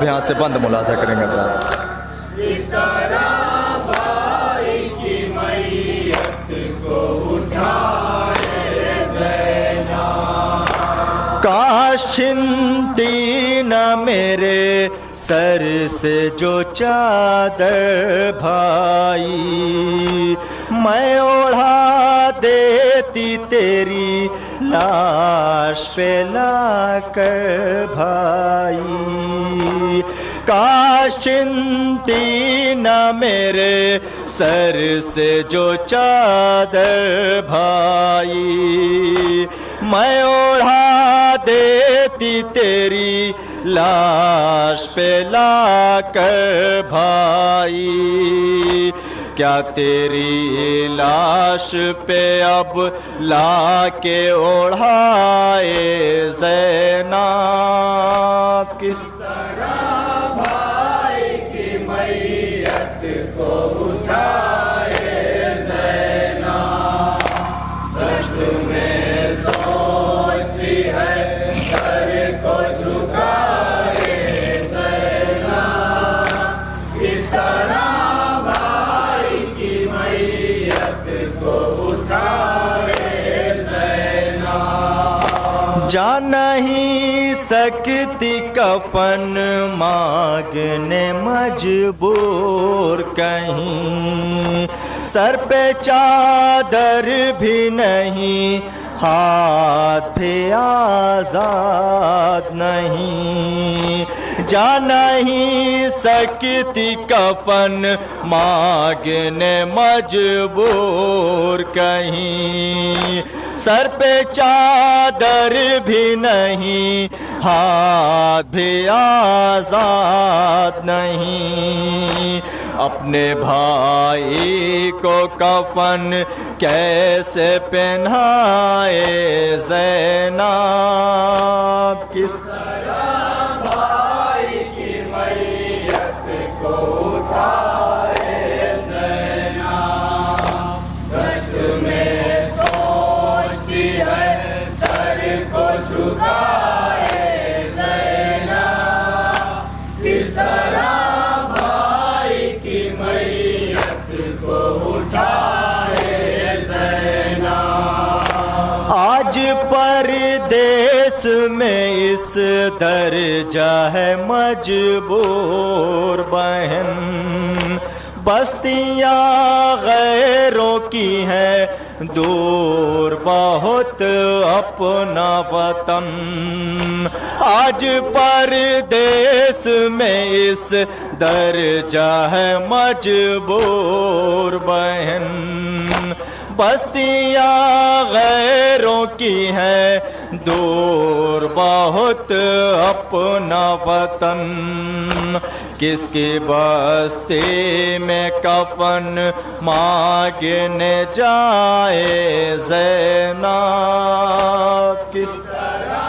अब यहाँ से बंद मुलाजा करेंगे अपराध। इस तरह भाई की मैयत को उठाए ज़ैनब। काश छिनती न मेरे सर से जो चादर भाई, मैं ओढ़ा देती तेरी लाश पे लाकर भाई। काश छिनती न मेरे सर से जो चादर भाई, मैं ओढ़ा देती तेरी लाश पे लाकर भाई। क्या तेरी लाश पे अब लाके ओढ़ाए ज़ैनब। किस तरह भाई की मैयत को उठाए ज़ैनब। दश्त में सोचती है सर को झुकाए ज़ैनब। इस तरह भाई की मैयत को उठाए ज़ैनब। जा नहीं सकती कफन मांगने मजबूर कहीं, सर पे चादर भी नहीं, हाथ भी आजाद नहीं। जा नहीं सकती कफन मांगने मजबूर कहीं, सर पे चादर भी नहीं, हाथ भी आजाद नहीं। अपने भाई को कफन कैसे पहनाए ज़ैनब। किस तरह भाई की मैयत को उठाए ज़ैनब। दश्त में सोचती है सर को झुकाए ज़ैनब। इस तरह भाई की मैयत को उठाए ज़ैनब। आज परदेस में इस दर्जा है मजबूर बहन, बस्तियाँ गैरों की हैं दूर बहुत अपना वतन। आज परदेस में इस दर्जा है मजबूर बहन, बस्तियाँ गैरों की हैं दूर बहुत अपना वतन। किसकी बस्ती में कफन मांगने जाए ज़ैनब। किस तरह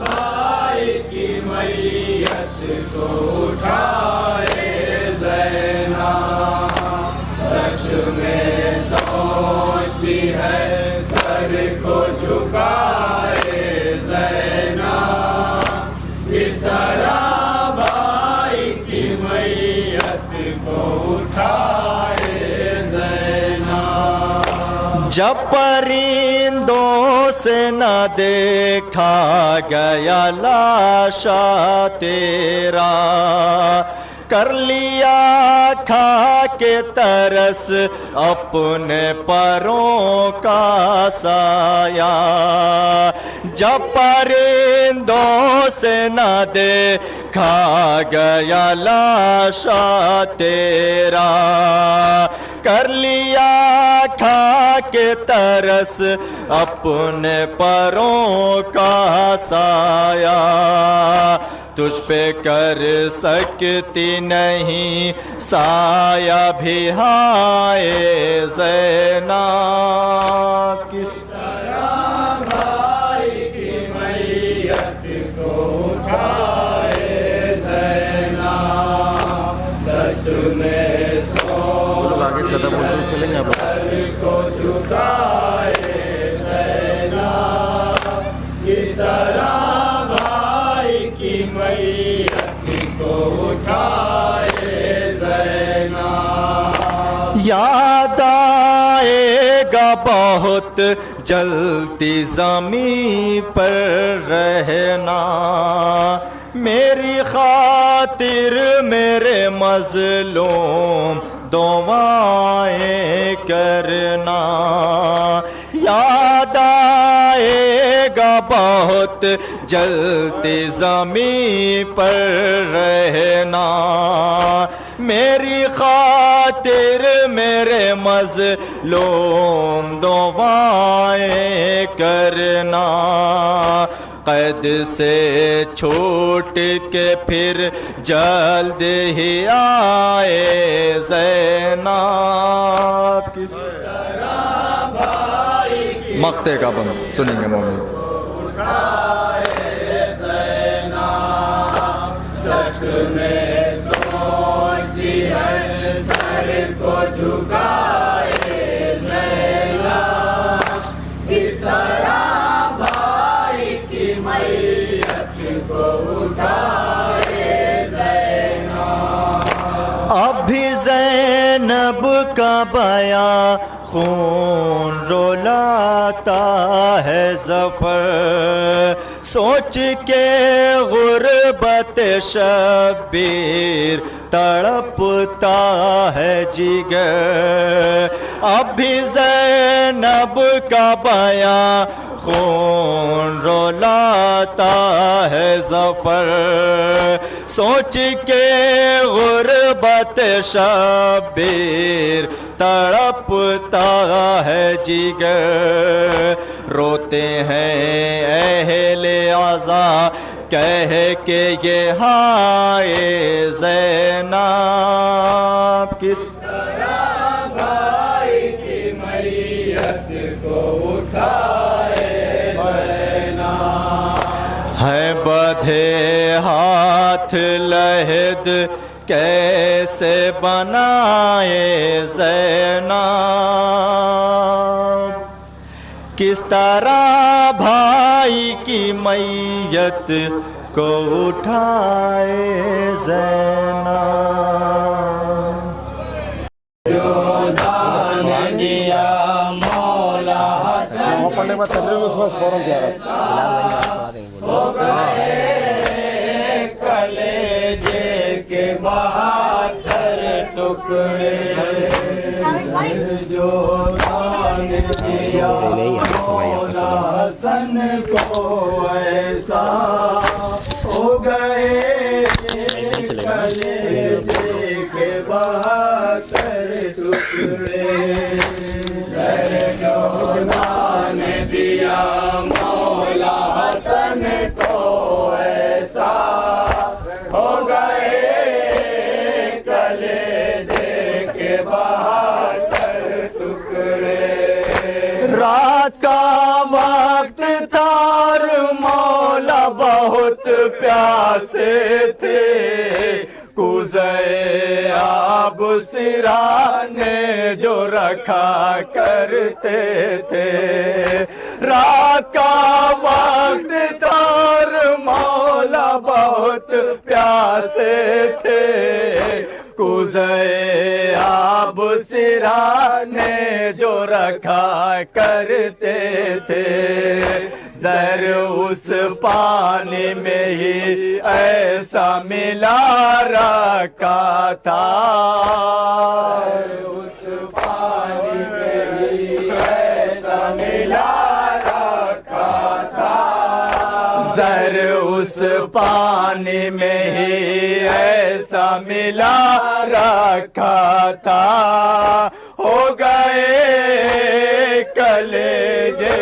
भाई की मैयत को उठाए ज़ैनब। दश्त में सोचती है सर को झुकाए ज़ैनब। इस तरह भाई की मैयत को उठाए ज़ैनब। जब परिंदों से न देखा गया लाशा तेरा, कर लिया खा के तरस अपने परों का साया। जब परिंदों से न देखा गया लाशा तेरा, कर लिया खा के तरस अपने परों का साया। तुझ पे कर सकती नहीं साया भी हाय ज़ैनब। किस तरह भाई की मैयत को उठाए ज़ैनब। दश्त में चलेंगे सर को झुकाए ज़ैनब। इस तरह भाई की मैयत को बहुत जलती ज़मीं पर रहना, मेरी खातिर मेरे मज़लूम दुआएं करना। याद आएगा बहुत जलती ज़मीं पर रहना, मेरी खातिर मेरे मज़लूम दुआएं करना। कैद से छूट के फिर जल्द ही आए ज़ैनब की मक्ते का बन सुनेंगे मोमिन। दश्त में सोचती है सर को झुकाए ज़ैनब, किस तरह भाई की मैयत को उठाए ज़ैनब। अभी ज़ैनब का बया खून रुलाता है ज़फ़र, सोच के गुर्बत शब्बीर तड़पता है जिगर। अभी ज़ैनब का बया खून रुलाता है ज़फ़र, सोच के गुर्बत शब्बीर तड़पता है जिगर। रोते हैं अहले अज़ा कह के ये हाय ज़ैनब, किस तरह भाई की मैयत को उठाए ज़ैनब। है बधे हाथ लहद कैसे बनाए ज़ैनब, किस तरह भाई की मैयत को उठाए ज़ैनब। जो दान दिया मौला हसन पढ़ने के बाद तकरीर उसमें फौरन से आ रहा हो गए कलेजे के 72 टुकड़े। जो दान दिया मौला हसन को ऐसा हो गए कलेजे के 72 टुकड़े। जो दान दिया मौला हसन को ऐसा हो गए कलेजे के 72 टुकड़े। रात का वक्त था और मौला बहुत प्यासे थे, कुज़े आब सिराने जो रखा करते थे। रात का वक्त था और मौला बहुत प्यासे थे, कुज़े आब सिराने जो रखा करते थे। ज़र उस पानी में ही ऐसा मिला रखा था, उस पानी में ही ऐसा मिला रखा था। ज़र उस पानी में ही ऐसा मिला रखा था। हो गए कलेजे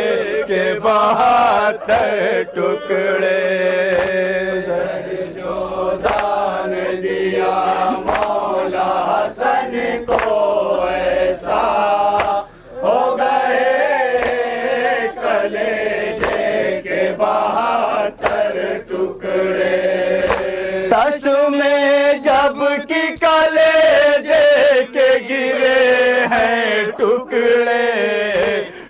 के 72 टुकड़े। जो दान दिया मौला हसन को ऐसा हो गए कलेजे के 72 टुकड़े। तश्त में जब की कलेजे के गिरे हैं टुकड़े,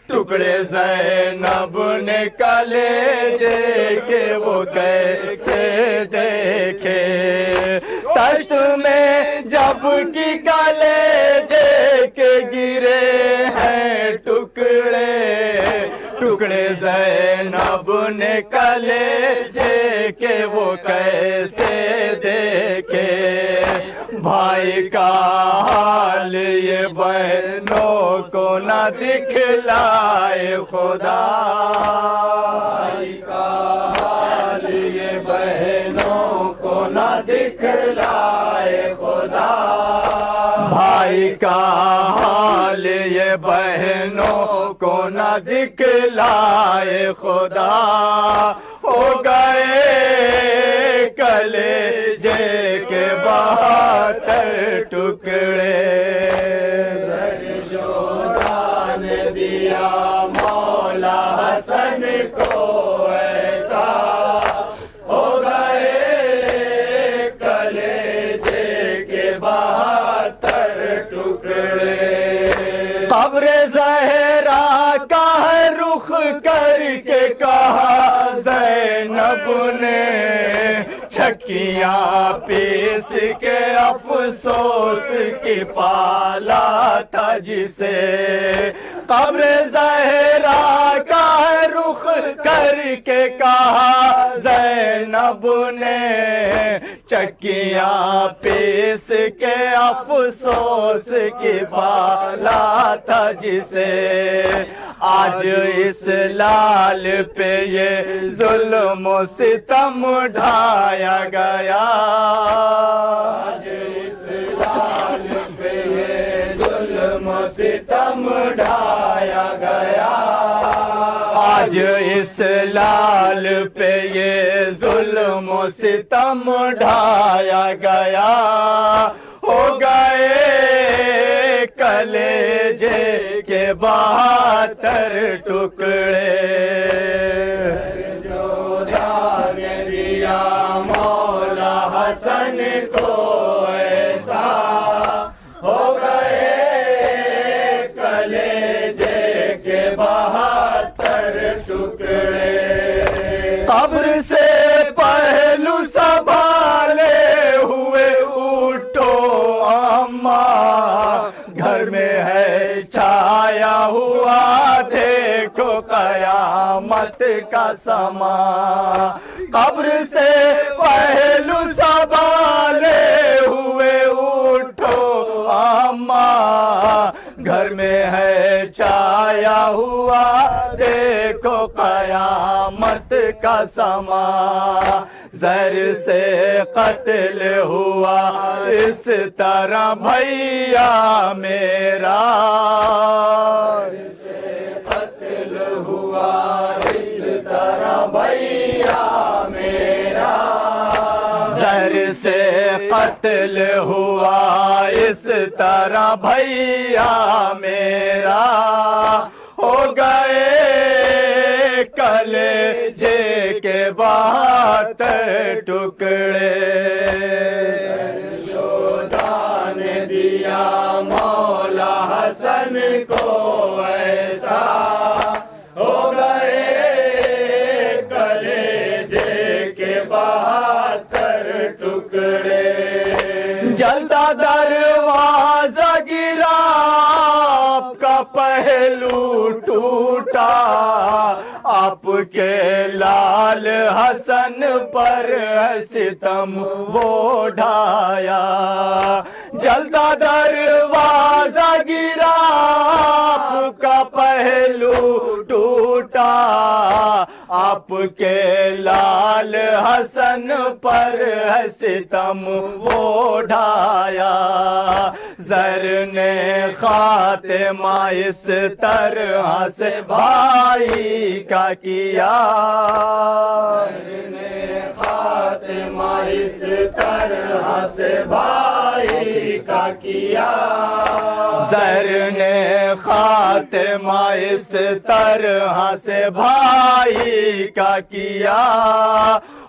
टुकड़े ज़ैनब ने कलेजे के वो कैसे देखे। तश्त में जब की कलेजे के गिरे हैं टुकड़े, टुकड़े ज़ैनब ने कलेजे के वो कैसे देखे। भाई का हाल ये बहनों को न दिखलाए खुदा। भाई का हाल ये बहनों को न दिखलाए खुदा। भाई का हाल ये बहनों को न दिखलाए खुदा। हो गए कलेजे के 72 टुकड़े। सर जो दान दिया मौला हसन को ऐसा, हो गए कलेजे के 72 टुकड़े। कब्र ज़हरा का है रुख करके कहा ज़ैनब ने, छकियां पीस के अफसोस की पाला था जिसे। कब्र ज़हरा का है रुख करके कहा ज़ैनब ने, चक्कियां पीस के अफसोस की पाला था जिसे। आज इस लाल पे ये जुल्म सितम ढाया गया। आज इस लाल पे ये जुल्म सितम ढाया गया। आज इस लाल पे ये जुल्म सितम ढाया गया। हो गए कलेजे के 72 टुकड़े। जो दान दिया मौला हसन को ऐसा, हो गए कलेजे के 72 टुकड़े। कब्र से पहलू संभाले हुए उठो अम्मा, घर में है छाया हुआ देखो कयामत का समा। कब्र से पहलू संभाले हुए उठो अम्मा, घर में है छाया हुआ देखो कयामत का समा। ज़र से कत्ल हुआ इस तरह भैया मेरा। से कत्ल हुआ इस तरह भैया मेरा। ज़र से कत्ल हुआ इस तरह भैया मेरा। हो गए कलेजे के 72 टुकड़े। जो दान दिया मौला हसन को ऐसा, हो गए कलेजे के 72 टुकड़े। जलता दरवाजा गिरा आपका पहलू टूटा, आपके लाल हसन पर सितम वो ढाया। जलता दरवाजा गिरा आपका पहलू टूटा, आपके लाल हसन पर सितम वो ढाया। ज़र ने खातिमा इस तरह से भाई का किया। ने खातिमा इस तरह से भाई का किया। ज़र ने खातिमा इस तरह से भाई का किया।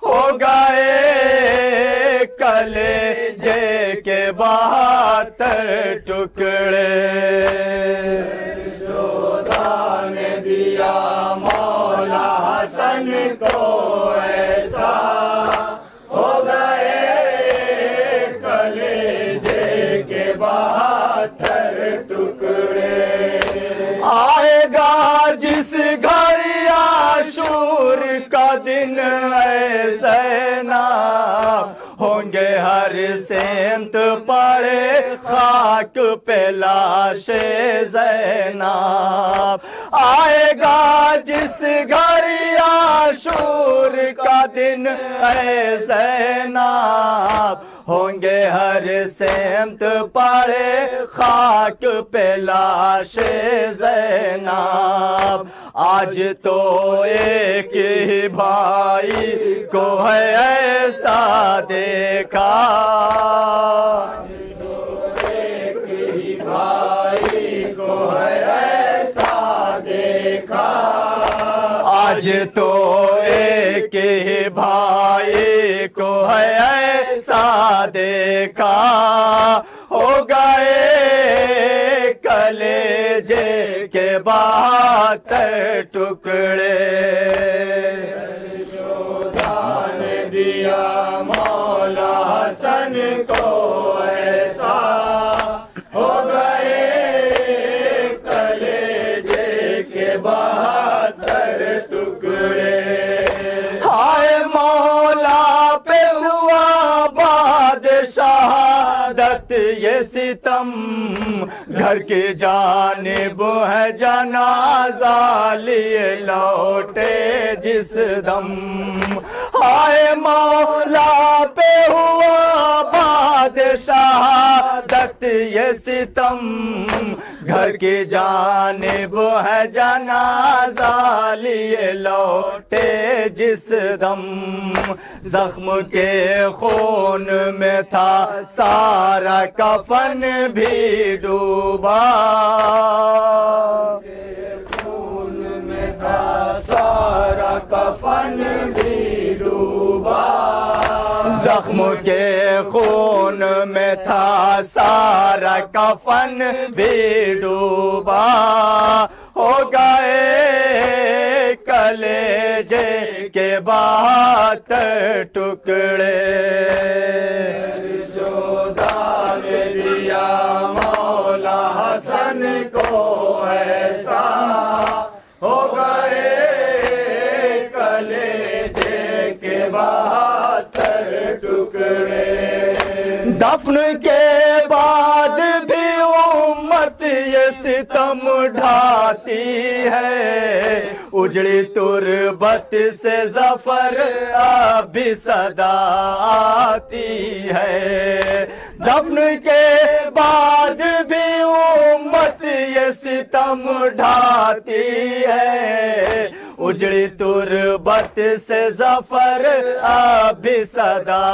हो गए कलेजे के 72 टुकड़े। जो दान दिया मौला हसन को ऐसा, हो गए कलेजे के 72 टुकड़े। आएगा जिस घड़ी ज़ैनब होंगे हर सिमत पड़े खाक पे लाशे ज़ैनब आएगा जिस घर आशूर का दिन ऐ ज़ैनब होंगे हर सिमत पड़े खाक पे लाशे ज़ैनब आज तो एक ही भाई को है ऐसा देखा एक ही भाई को है ऐसा देखा आज तो एक ही भाई को है ऐसा देखा हो गए कलेजे के बहत्तर टुकड़े दान दिया मौला हसन को ऐसा हो गए कलेजे के 72 टुकड़े हाय मौला पे हुआ बादशाहदत ये सितम घर की जानिब है जनाजा लिए लौटे जिस दम हाय मौला पे हुआ बादशाहदत ये सितम घर की जानिब है जनाजा लिए लौटे जिस दम जख्म के खून में था सारा कफन भी डूबा खून में था सारा कफन भी डूबा जख्म के खून में था सारा कफन भी डूबा हो गए कलेजे के 72 टुकड़े जो दान दिया मौला हसन को ऐसा हो गए कलेजे के 72 टुकड़े दफन के बाद भी उम्मत ये सितम ढाती है उजड़ी तुरबत से जफर अभी सदा आती है दफन के बाद भी उम्मत ये सितम ढाती है उजड़ी तुरबत से जफर अभी सदा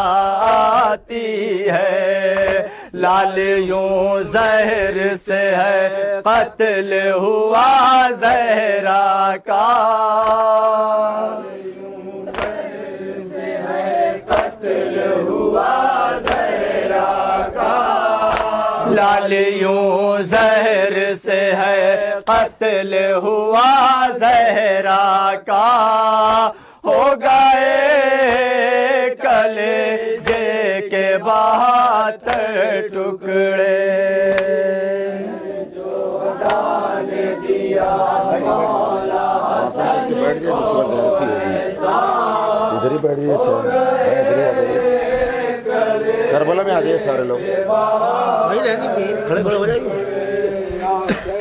आती है लाल यूं जहर से है कत्ल हुआ जहरा का कत्ल हुआ जहरा का लाल यूं जहर से है कत्ल हुआ जहरा का हो गए कलेजे के 72 टुकड़े जो दान दिया मौला हसन बैठ जाए तो सुबह ऐसा इधर ही बैठ जाइए अच्छा है इधर ही आ जाइए करबला में आ जाइए सारे लोग वही रहेंगे खड़े खड़े हो जाएंगे